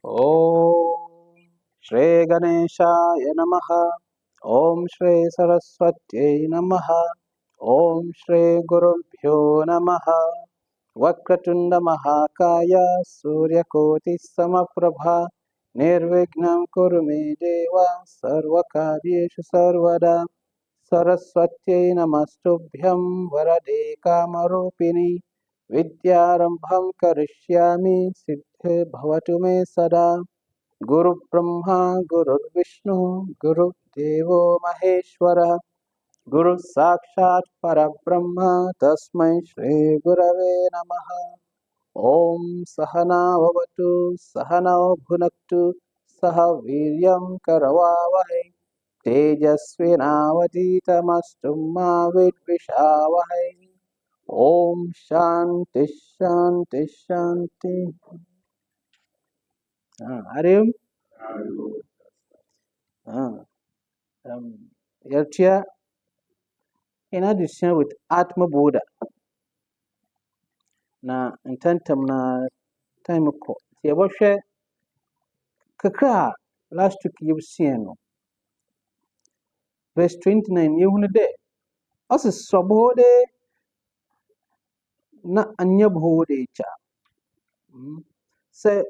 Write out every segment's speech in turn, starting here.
Om Shri Ganeshaya Namaha. Om Shri Saraswati Namaha. Om Shri Gurubhyo Namaha. Vakratunda Mahakaya Suryakoti Samaprabha. Nirvignam Kurume Deva Sarvakaryeshu Sarvada. Saraswati Namastubhyam Varade Kamarupini. Vidyarambham Karishyami Siddhe Bhavatu Me Sada. Guru Brahma Guru Vishnu Guru Devo Maheshwara. Guru Sakshat Parabrahma Tasmai Shri Gurave Namaha. Om Sahana Vavatu Sahana Bhunaktu Saha Viryam Karavavahe Tejasvinavaditamastu Ma Vidvishavahe. Om Shanti Shanti Shanti. Harium. You're here in addition with Atma Bodha. Na intentam na time ko. Ti yɛbɛhwɛ kakra last week yɛbɛsua no. Verse 29 yɛhunu dɛ ɔse sɔbɔɔde na anyɛ bɔɔde kya. Sɛ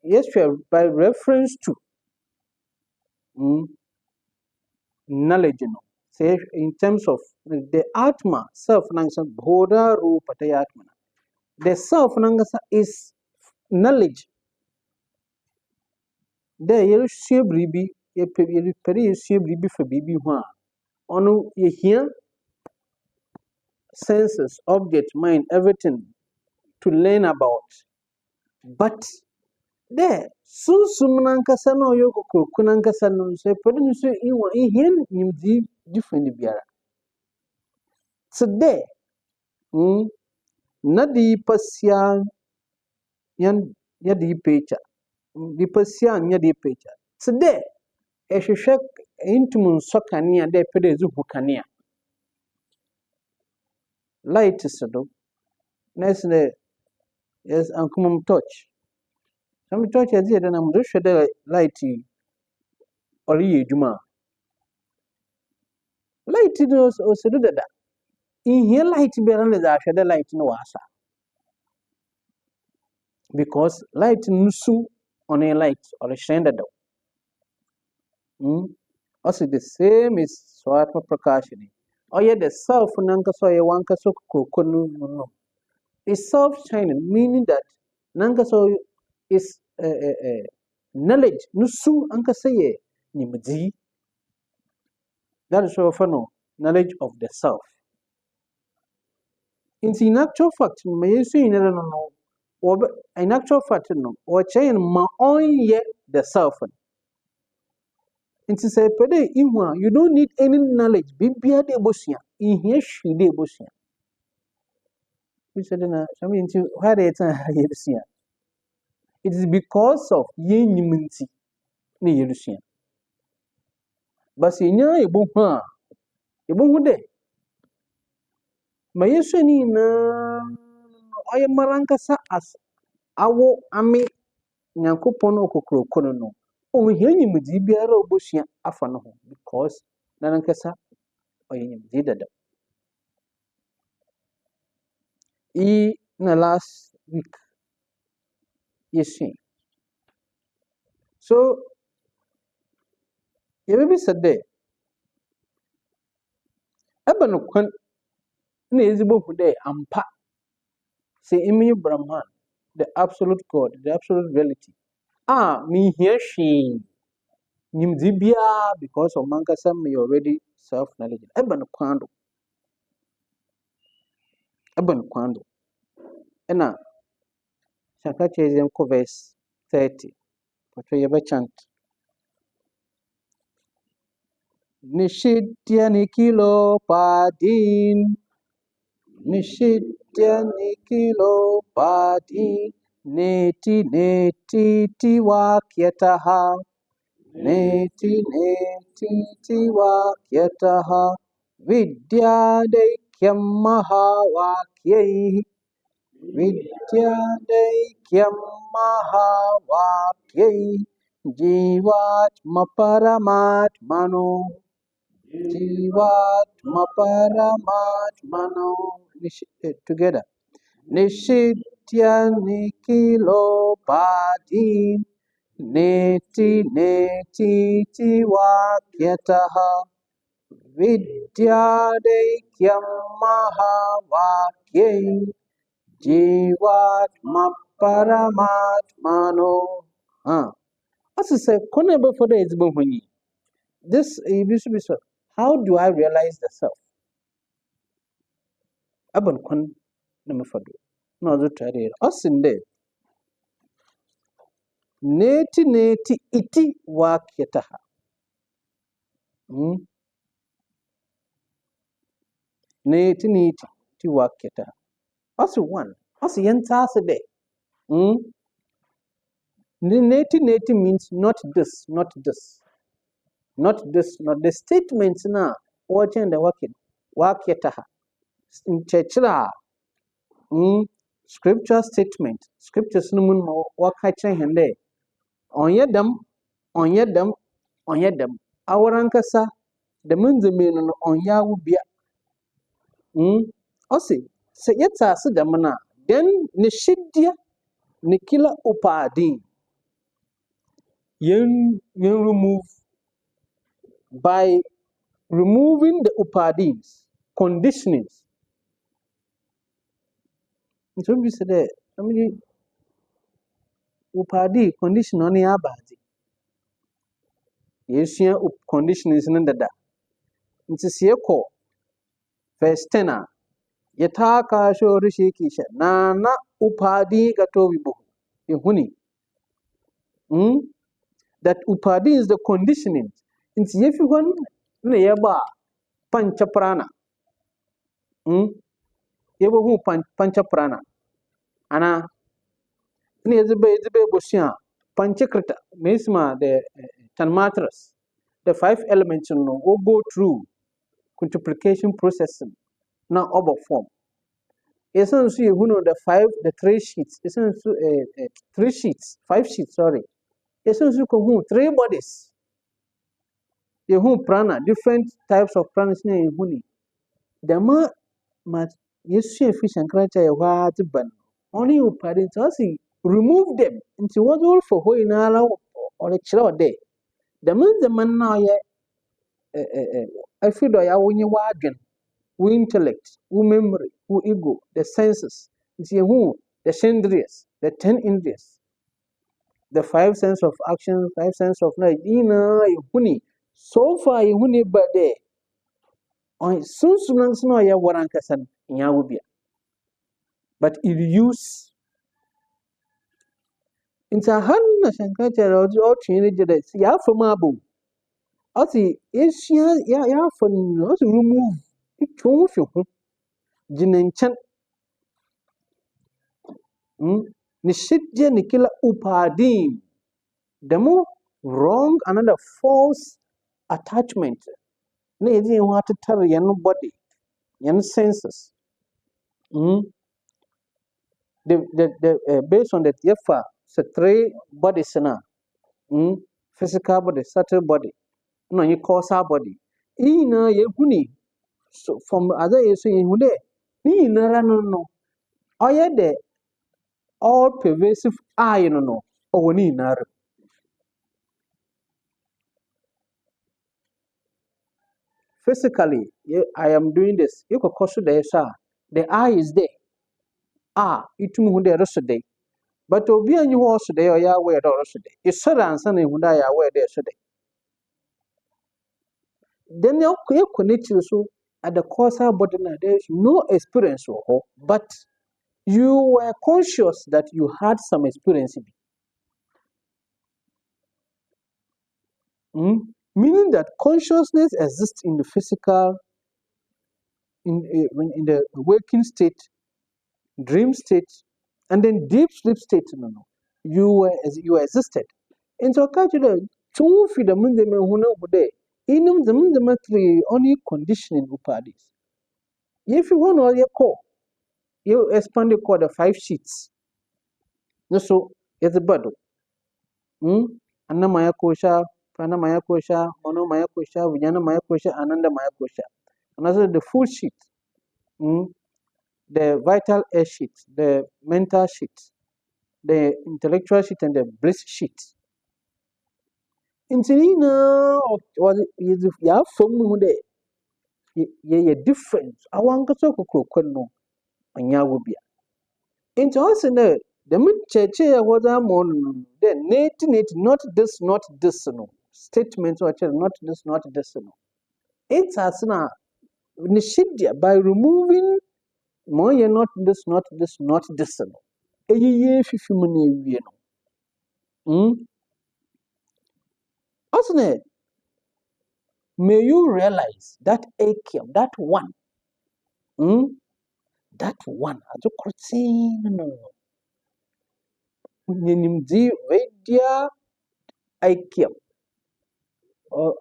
yɛhwɛ by reference to knowledge no. Say in terms of the Atma self nangsa Bodha Rupa Atma. The self nangsa is knowledge. There you see bribi you peri see bribi for bibi hwa. Onu you hear senses, object, mind, everything to learn about. But there susum nankasa no yoko kunankasa no say peri so iwa hear nimdi different biara. Today nadi pasya yan yadi pecha di pasya yadi pecha today ehwehwɛ intumun sokania de pedezu hukania light sedo next yes ankumum touch some touch as yet na mdo hwede light ori edwuma light no osedo dada in here light be ran za hwede light no wasa because light nusu on a light or a shine dada also the same is Swatma Prakashini. Oh yeah, the self nankaso ye wankaso kokonu no. Is self shining, meaning that nankaso is knowledge. Nusu ankasa ye nimdi. That is what no knowledge of the self. In actual fact, may say no. In actual fact, no. Or chain ma on ye the self. It is a pede inwa. You don't need any knowledge. Bibia de bosia. In here she de bosia. We said na some into why they yerusia. It is because of ye niminti ni yerusia. But sinya ebo ha. Ebo hude. Ma yesu ni na oye marankasa as awo ame nyankopon okokro kono no. O hia nyimdi biara obosia afa no ho because nanankasa oye nyimdi dada. In the last week, you see. So, you may be said there. Abanukun Nizibu Hude Ampa say Imi Brahman, the absolute God, the absolute reality. Me here she Nimzibia because of Mankasam me already self-knowledge. Abanukwando. And now, Shankaracharya verse 30. Portray a chant. Nishitya Nikilo Padin. Nishitya Nikilo Padi Neti Neti Tiwakyataha Neti Neti Tiwakyataha Vidya Dekyam Mahavakyai Vidyadaikyam mahavakyai Jivatma Paramatmano Jivatma Paramatmano together. Nishitya Nikilo Badi Neti Neti Tivakyataha Vidyadaikyam Mahavakyai Jivatma Paramatmano. As I say, Koneba for the Izbumuni. This is how do I realize the self? Abon Kon Namafadu. No, the Tari. Us in there. Neti neti iti wakyataha. Neti neti ti wakyataha. Us one. Us yentasa day. Neti neti means not this, not this. Not this, not the statements now. Watching the working. Wakyataha. In Chechra. Scripture statement. Scriptures no mun wakachin hende. On yedam, on yedam, on yedam. Awarankasa, the munzimino on yawubia. Osi, se yeta sidamana. Then nishidia nikila upadi. Yen remove by removing the upadins, conditionings. So we said that I mean upadi condition on your body. Yes, conditionings in the nti sie ko verse 10 yataka sho rishikisha na upadi gato wibu yehuni that upadi is the conditioning nti yefi hon na yeba pancha prana yebo hu pancha prana ana ni ezebe bosia panchakrita mesma the tanmatras the 5 elements no go through multiplication processing now over form. Essence you know the 3 sheets. Essence 3 sheets, 5 sheets, sorry. Essence you can 3 bodies. You who prana, different types of prana in huni. The ma yes, fish and Shankaracharya what ban. Only you parents remove them into what all for who in allow or a child day. The man now I feel I when you wagon. Who intellect, who memory, who ego, the senses, who the chandriyas, the 10 indriyas, the 5 sense of action, 5 sense of knowledge. So far, you but there. Soon no ya warankasan nyawubia. But it use into a hand Shankaracharya or change the ya from abu. Oti is ya from not remove it to Jinenchan. Nishidya nikila upadim. The more wrong another false attachment. Ne want to tell your body, your senses. Based on that, yefa so 3 bodies na. Physical body, subtle body. No, you causal body. Ina ye huni. So from other you say hude. Ni na no. Oya de all pervasive eye no. O ni na. Physically, I am doing this. You could cause the eye is there. It means the rest of the day. But to be a new horse day or Yahweh or rest of the day. It's so answering who die away there today. Then you connect you so at the course of body, there is no experience, but you were conscious that you had some experience. Meaning that consciousness exists in the physical, in the waking state, dream state, and then deep sleep state. You existed. And so, two feed the Mundame who know day. Inum the Mundamatri only conditioning upadis. If you want all your call, You expand it called the 5 sheets. No, so it's a bado. Anna Maya Kosha, Prana Maya Kosha, Mono Maya Kosha, Vijana Maya Kosha, Ananda Maya Kosha. Another the full sheet. The vital air sheet, the mental sheet, the intellectual sheet, and the bliss sheet. Intilina was ya from there. Ye difference. I want to talk no and ya will be. Into us in the mid church was a mon the native not this, no statements or not this, no. It's as now by removing more not this, no. A year 50 money, also, may you realize that Akim, that one, as a Kurtin, Nimdi, Vedia, Akim, or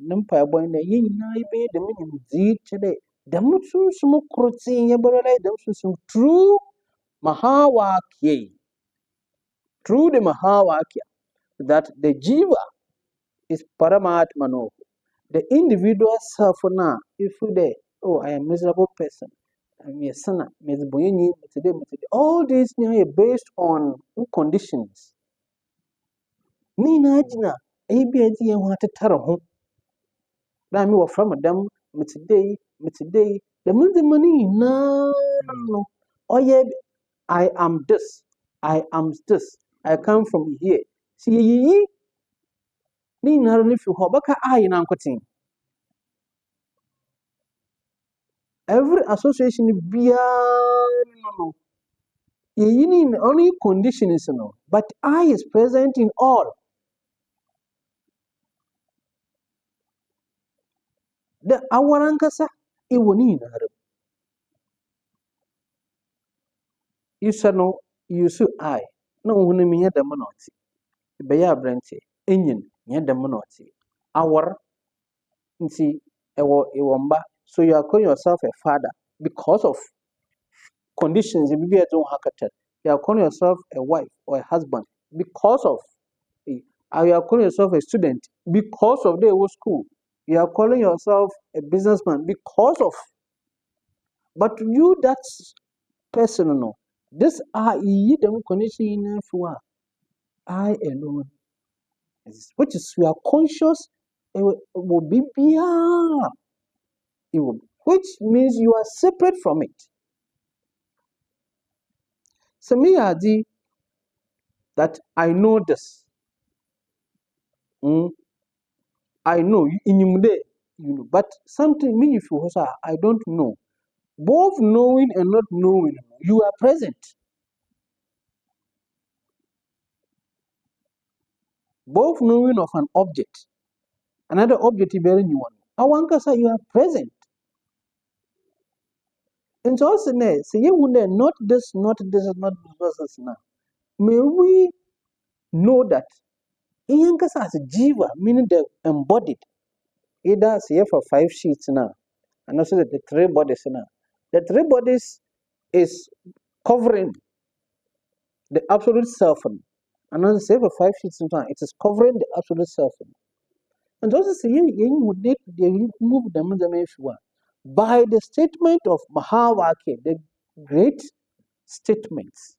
Nampa Boy, the yin be the minimum Z today. The Mutsu smoke Kurtin, Yabarala, the true Mahawaki, true the Mahawaki, that the Jiva is Paramatmano. The individual self now, if they, oh, I am a miserable person, I'm a sinner, all these are based on conditions. Nina Jina, ABID and what to tell home. Now, me were from them, today, the money, no. Oh, yeah, I am this, I come from here. See, ye, Nina, if you hobaka, I in Uncle. Every association be only condition is no, but I is present in all. The awarankasa iwoni na you no you su I no hunu mi yada monoti be ya brante enyin yada monoti awar nti ewo mba, so you are calling yourself a father because of conditions you be don't hakatet. You are calling yourself a wife or a husband because of you are calling yourself a student because of the school. You are calling yourself a businessman because of, but you that's personal. This are them condition for I alone, which is we are conscious. It will be beyond. Which means you are separate from it. So me Adi, that I know this. I know in but something me if you I don't know. Both knowing and not knowing, you are present. Both knowing of an object, another object is very new one. Awankasa, you are present. And so say you would not this, now. May we know that Iyankasa as a jiva, meaning the embodied, either say for 5 sheets now, and also the 3 bodies now. The 3 bodies is covering the absolute self. And also say for 5 sheets now, it is covering the absolute self. And those say you would need to move them by the statement of Mahavakya, the great statements.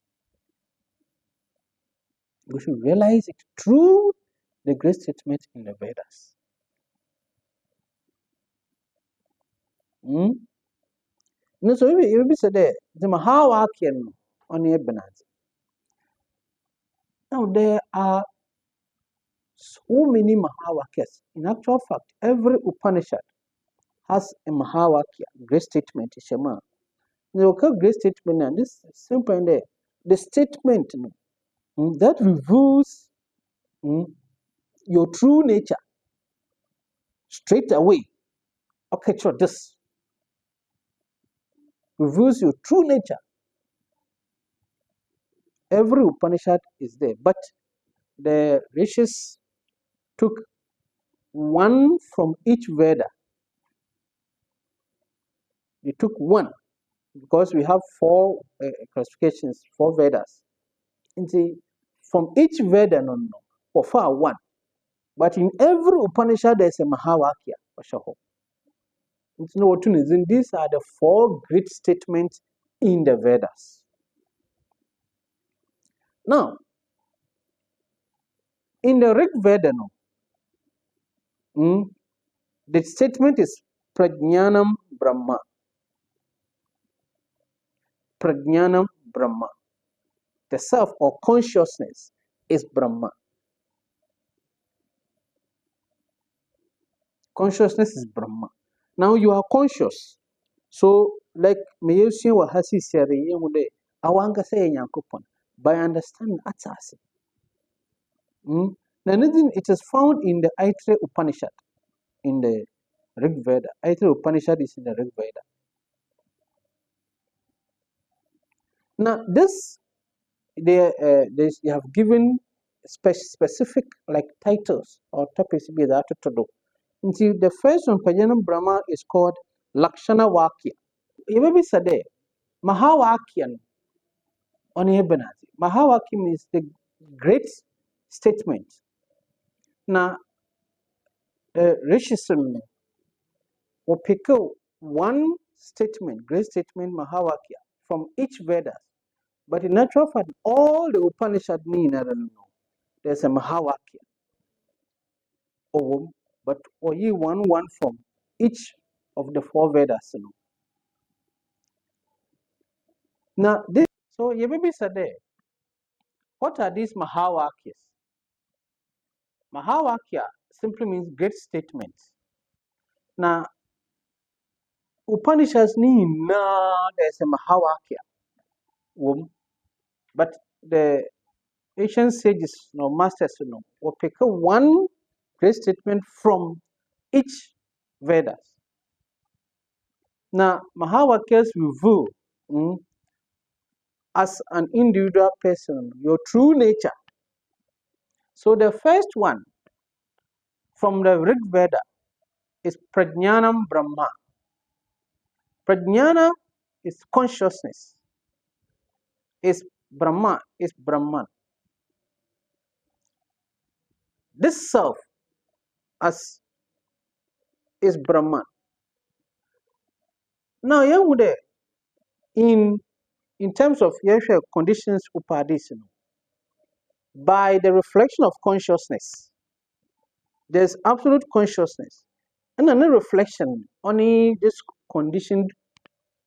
We should realize it through the great statement in the Vedas. So if you say that the Mahavakya on the Ebenezer. Now there are so many Mahavakyas. In actual fact, every Upanishad has a Mahavakya, great statement, Shema. The great statement, and this is simple in there. The statement that reveals your true nature straight away. Okay, sure, this reveals your true nature. Every Upanishad is there, but the rishis took one from each Veda. They took one because we have four classifications, 4 Vedas. From each Veda, or far one. But in every Upanishad, there's a Mahavakya. These are the 4 great statements in the Vedas. Now, in the Rig Veda, the statement is Prajnanam Brahma. Prajnanam Brahma. The self or consciousness is Brahma. Consciousness is Brahma. Now you are conscious. So, like Mayusi wa Hasi Seri Yemude, Awanga say Yankupon, by understanding Atsasi. It is found in the Aitra Upanishad, in the Rig Veda. Aitra Upanishad is in the Rig Veda. Now, they have given specific like titles or topics be that to do. The first one, Pajanam Brahma, is called Lakshana Vakya. You may be said, Mahavakya on Ebenazi. Mahavakya means the great statement. Now, Rishisun will pick one statement, great statement, Mahavakya, from each Vedas. But in natural fact, all the Upanishad there's a Mahavakya. But only one from each of the 4 Vedas. Now, so you may be said, what are these Mahavakyas? Mahavakya simply means great statements. Now, Upanishads there's a Mahavakya. But the ancient sages, masters, will pick one great statement from each Vedas. Now, Mahavakyas reveal as an individual person your true nature. So the first one from the Rig Veda is Prajnanam Brahma. Prajnana is consciousness. Is Brahma, is Brahman. This self as is Brahman. Now, in terms of conditions upadis, by the reflection of consciousness, there's absolute consciousness, and another reflection only this conditioned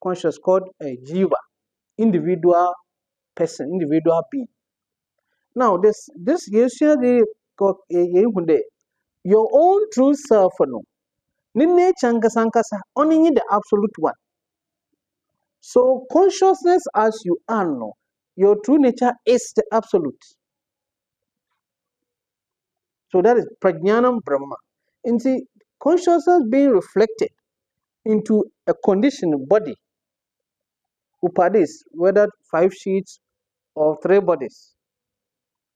conscious called a jiva, individual person, individual being. Now, this your own true self, only the absolute one. So, consciousness as you are, your true nature is the absolute. So that is Prajnanam Brahma. And see, consciousness being reflected into a conditioned body, upadis, whether 5 sheets or 3 bodies.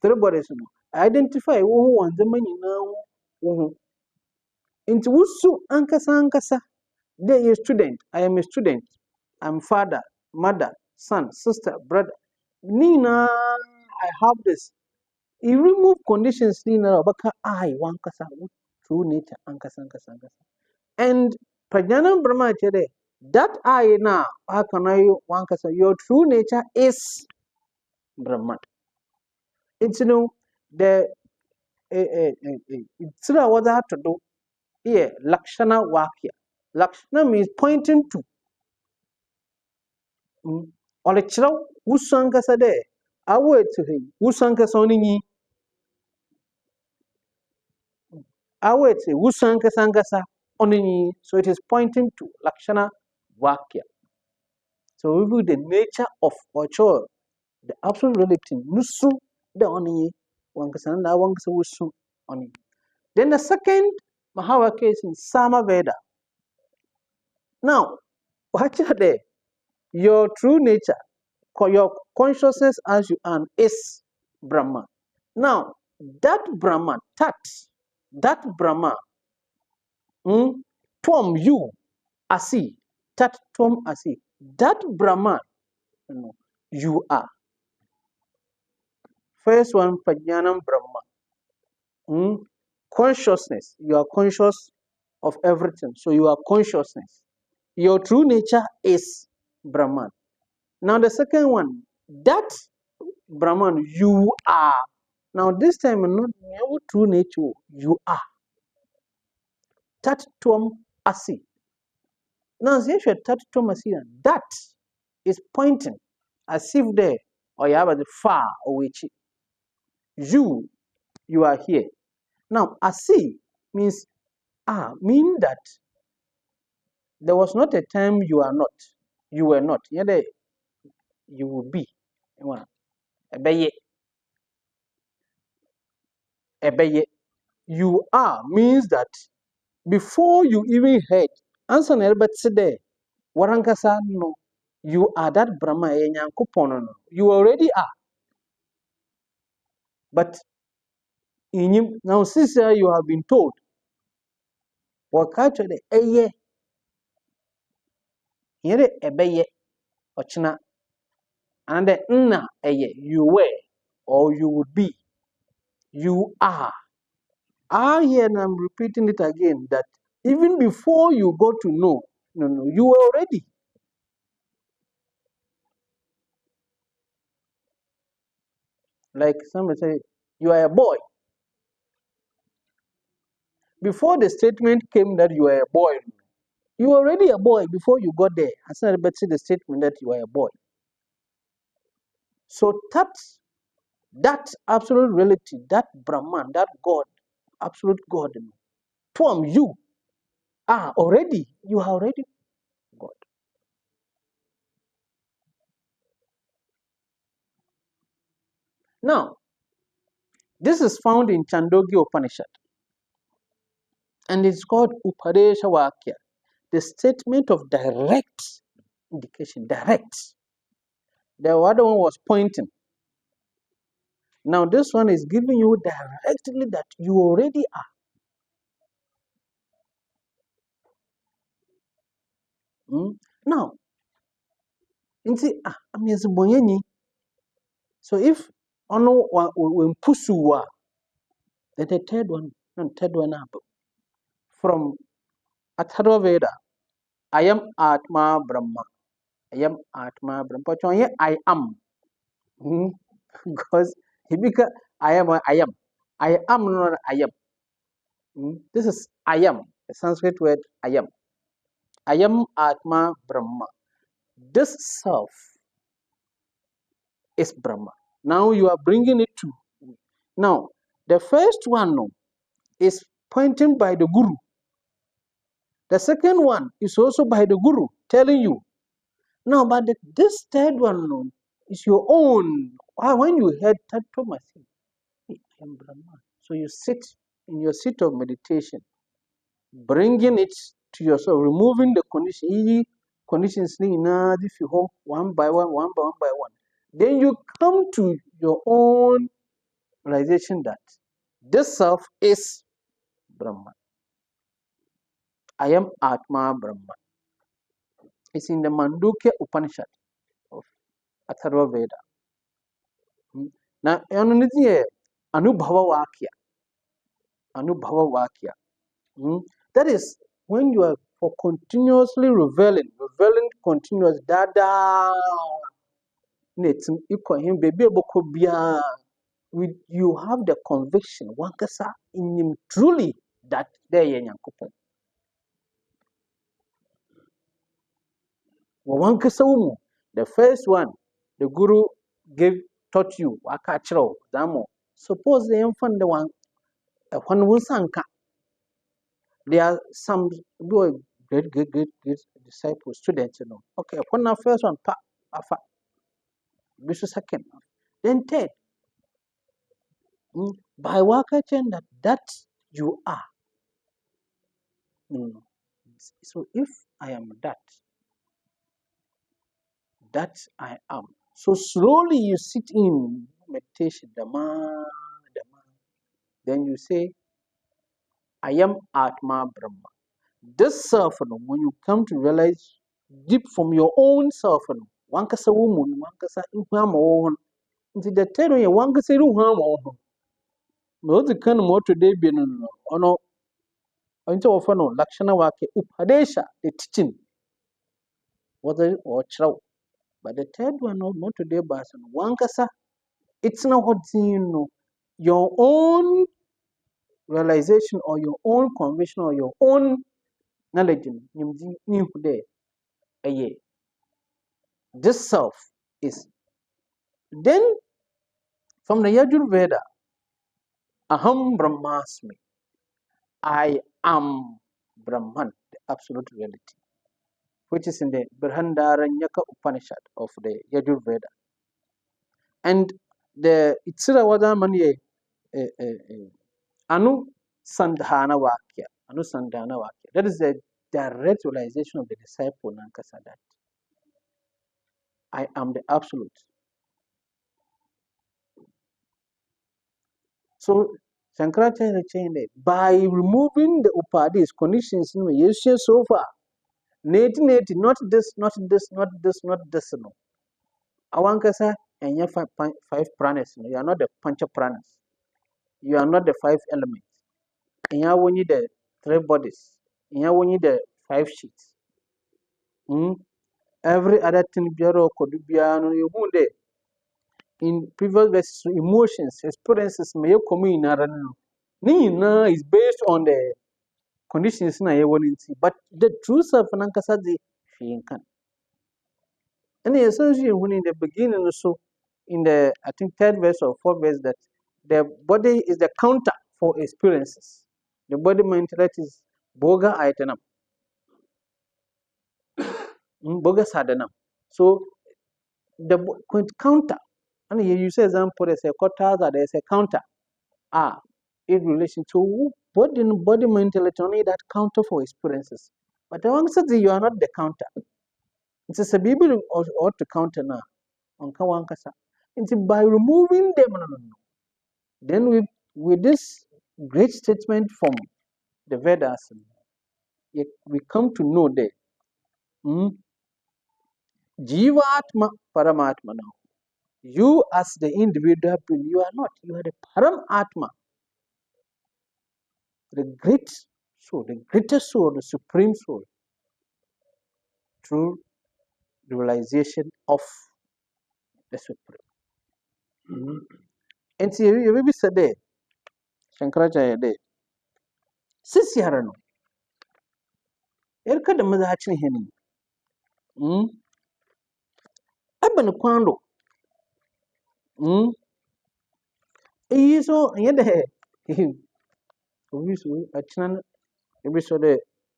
3 bodies, identify who wants the money now. Into Usu Ankasa, they are a student. I am a student. I'm father, mother, son, sister, brother. Nina, I have this. You remove conditions, Nina, Baka, I, Wankasa, true nature, Ankasa. And Prajnanam Brahma, that I now, Akanayu, Wankasa, your true nature is Brahman. It's, the it's what I have to do here, Lakshana Vakya. Lakshana means pointing to. Olechra, Usankasa de, I wait to him, Usankasa only. I wait, Usankasa only. So it is pointing to Lakshana Vakya. So we will the nature of Ocho, the absolute relative, Nusu, the only Wankasanda, Wankasa Usu only. Then the second Mahavakya is in Sama Veda. Now, what are they? Your true nature, your consciousness as you are, is Brahman. Now, that Brahman, that Brahman, Twam you, Asi, that Twam Asi, That Brahman, you are. First one, Pajnanam Brahma. Consciousness. You are conscious of everything. So you are consciousness. Your true nature is Brahman. Now the second one, that Brahman, you are. Now this time, not your true nature, you are. Tattvam Asi. Now, if you Tattvam Asi, that is pointing as if there, or you have a far away. You are here. Now, Asi means mean that there was not a time you are not. You were not. Yet you will be. You are means that before you even heard, answer never there. Warankasa no. You are that Brahma. You already are. But in him, now since you have been told, Wakacho de eye, here ebeye, ochina, and the nna eye, you were, or you would be, you are. Here and I'm repeating it again, that even before you go to know, you were already. Like somebody say, you are a boy. Before the statement came that you are a boy, you were already a boy before you got there. I said, but see the statement that you are a boy. So that absolute reality, that Brahman, that God, absolute God, you are already God. Now, this is found in Chandogya Upanishad, and it's called Upadesha Vakya, the statement of direct indication, direct. The other one was pointing. Now, this one is giving you directly that you already are. Now, you see, so if ono when pusuwa, then the third one up from Atharva Veda, I am Atma Brahma. I am Atma Brahma. But I am. Because I am. I am not I am. This is I am. The Sanskrit word I am. I am Atma Brahma. This self is Brahma. Now you are bringing it to. Now, the first one is pointing by the Guru. The second one is also by the Guru telling you. Now, but this third one is your own. When you heard Tattvamasi, I am Brahman. So you sit in your seat of meditation, bringing it to yourself, removing the conditions if you hold one by one. Then you come to your own realization that this self is Brahman. I am Atma Brahman. It's in the Mandukya Upanishad of Atharva Veda. Now, Anubhava Vakya. That is when you are for continuously revealing continuous dada. You have the conviction, wankasa in him truly that there Yankupon. The first one, the Guru taught you, Wakachro, Damo. Suppose the infant the one sanka. There are some great disciples, students, Okay, upon the first one, this is second. Then third, by Wakachen that you are. So if I am that I am. So slowly you sit in meditation, Dhamma. Then you say, I am Atma Brahma. This self, when you come to realize deep from your own self. Wankasa woman, wankasa inhama wo. Nti the third one, wankasa ruhama wo. No the kind more today be no. Ono nti offer no lakshana wake upadesha the teaching. What or chraw. But the third one, not today, but wankasa. It's not what you know. Your own realization or your own conviction or your own knowledge. This self is. Then from the Yajur Veda, Aham Brahmasmi, I am Brahman, the absolute reality, which is in the Brihandaranyaka Upanishad of the Yajur Veda. And the Itsira Mani Anu Sandhana Vakya. Anu Sandhana Vakya. That is the direct realization of the disciple Nankasa that I am the absolute. So Shankaracharya saying that by removing the upadis, conditions, yes, so far, not this, not this, not this, not this, no. Awankasa and your five pranas, you are not the pancha pranas. You are not the five elements. And you only the three bodies. And you only the five sheets. Every other thing bureau could be in previous verses, emotions, experiences may come in. Nina is based on the conditions na ye see, but the truth of Nankasa di Shinkan. And the association when in the beginning also in the I think third verse or fourth verse that the body is the counter for experiences. The body mentality is boga item. Boga sadhanam. So the counter, and you say example, there's a quarter, there's a counter. In relation to body mentality, only that counter for experiences. But the one says you are not the counter. It's a Bible or to counter now. On Kawankasa. It's by removing them, then with this great statement from the Vedas, we come to know that Jivatma Paramatma now. You as the individual, you are not. You are the Paramatma, the great soul, the greatest soul, the supreme soul, through the realization of the supreme. And see, you will be said there, Shankaracharya there. Sisyarano. Erka the mother actually henny. Aban Kwando. So, yet,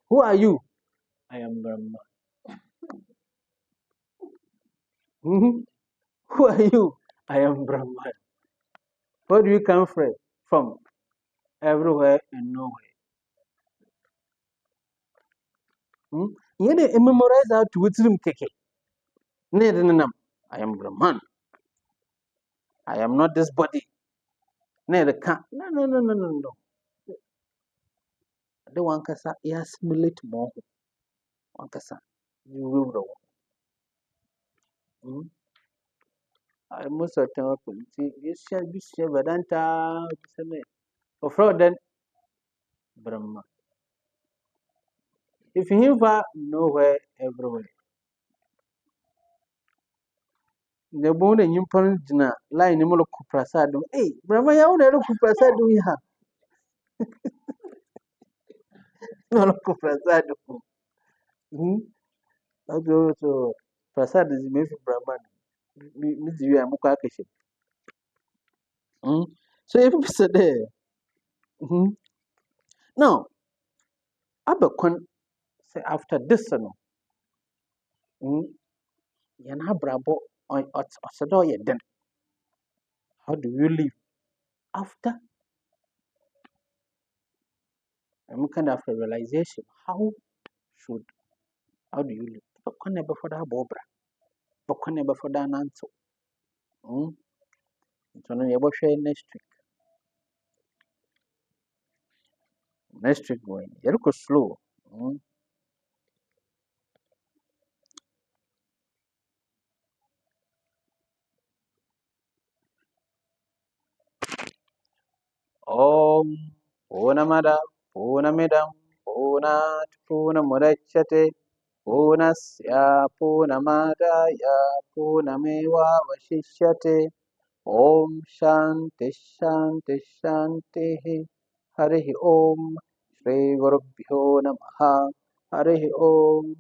who are you? I am Brahma. Who are you? I am Brahma. Where do you come from? From everywhere and nowhere. Yet, memorize how to wisdom keke. I am Brahman. I am not this body. No. The Wankasa, assimilate more. Wankasa, you will. I must have told you, you shall be Vedanta. For fraud, then Brahma. If you have nowhere, everywhere. The bone and you point dinner, line in Molo Kuprasado. Hey, Brahma, you never Kuprasado we have. No Kuprasado. Also, Prasad is made for Brahman. Miss you are Mukakashi. So if you said there, now, Abacon say after this, Yana Brabo or Sadoya, then how do you live after? I'm kind of a realization. How do you live? But can never for that Bobra. But can never for that answer. It's only about share next week. Next week going. You look slow. Om Purnamada Purnamidam Purnat Purnamudachyate Purnasya Purnamadaya Purnameva Vashishyate. Om Shanti Shanti Shanti. Harihi Om. Shri Gurubhyo Namaha. Harihi Om.